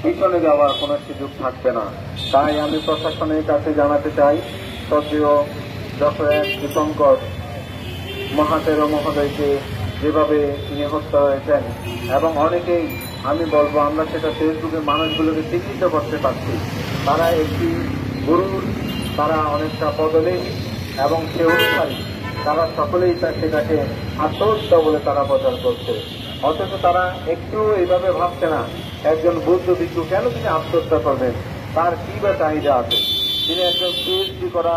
পিছনে যাওয়ার কোনো সুযোগ থাকবে না। তাই আমি প্রশাসনের কাছে জানাতে চাই, শ্রদ্ধেয় ডক্টর এস দীপঙ্কর মহাতেরো মহোদয়কে যেভাবে তিনি হত্যা হয়েছেন, এবং অনেকেই আমি বলবো আমরা সেটা ফেসবুকে মানুষগুলোকে চিহ্নিত করতে পারছি, তারা একটি গুরুর, তারা অনেকটা পদলে এবং সে অনুসারী, তারা সকলেই সেটাকে আত্মহত্যা বলে তারা প্রচার করছে। অথচ তারা একটু এইভাবে ভাবছে না একজন বৌদ্ধ ভিক্ষু কেন তিনি আত্মহত্যা করবেন, তার কি বা চাহিদা আছে। তিনি একজন পিএইচডি করা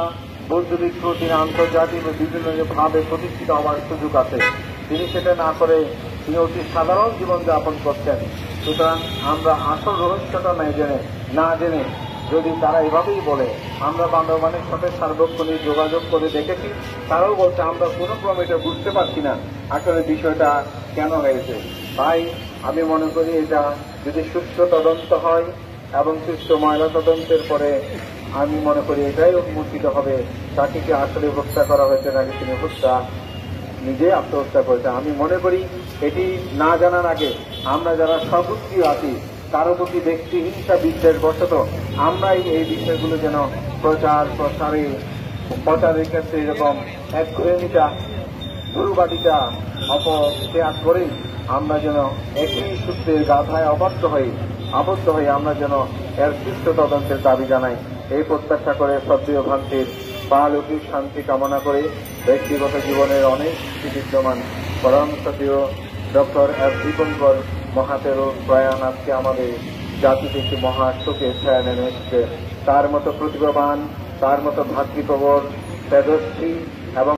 বৌদ্ধ ভিক্ষু, তিনি আন্তর্জাতিক বিভিন্ন ভাবে প্রতিষ্ঠিত হওয়ার সুযোগ আছে, তিনি সেটা না করে তিনি অতি সাধারণ জীবনযাপন করছেন। সুতরাং আমরা আসল রহস্যটা না জেনে যদি তারা এভাবেই বলে, আমরা বান্দরবানের সাথে সার্বক্ষণিক যোগাযোগ করে দেখেছি, তারাও বলছে আমরা কোনো ক্রমে এটা বুঝতে পারছি না আসলে বিষয়টা কেন হয়েছে। তাই আমি মনে করি এটা যদি সুষ্ঠু তদন্ত হয় এবং সুষ্ঠু ময়লা তদন্তের পরে আমি মনে করি এটাই উন্মোচিত হবে তাকে কি আসলে হত্যা করা হয়েছে নাকি তিনি নিজে আত্মহত্যা করেছে। আমি মনে করি এটি না জানার আগে আমরা যারা সবুজী আছি কারো প্রতি ব্যক্তি হিংসা বিদ্বেষ বশত আমরাই এই বিষয়গুলো যেন প্রচারের ক্ষেত্রে এরকম একঘেয়েমিটা গুরুবাদিতা অপত্যাগ করে আমরা যেন একই সূত্রের গাথায় আবদ্ধ হয়ে আমরা যেন এর সুষ্ঠু তদন্তের দাবি জানাই। এই প্রত্যাশা করে শ্রদ্ধেয় ভ্রান্তির পারলৌকিক শান্তি কামনা করে ব্যক্তিগত জীবনের অনেক বিদ্যমান পরম শ্রদ্ধেয় ডক্টর এস দীপঙ্কর মহাতেরো প্রয়াণ আজকে আমাদের জাতিতে একটি মহা শোকের ছায়া নেমে এসেছে। তার মতো প্রতিভাবান, তার মতো ভাতৃপ্রবর, তেজস্বী এবং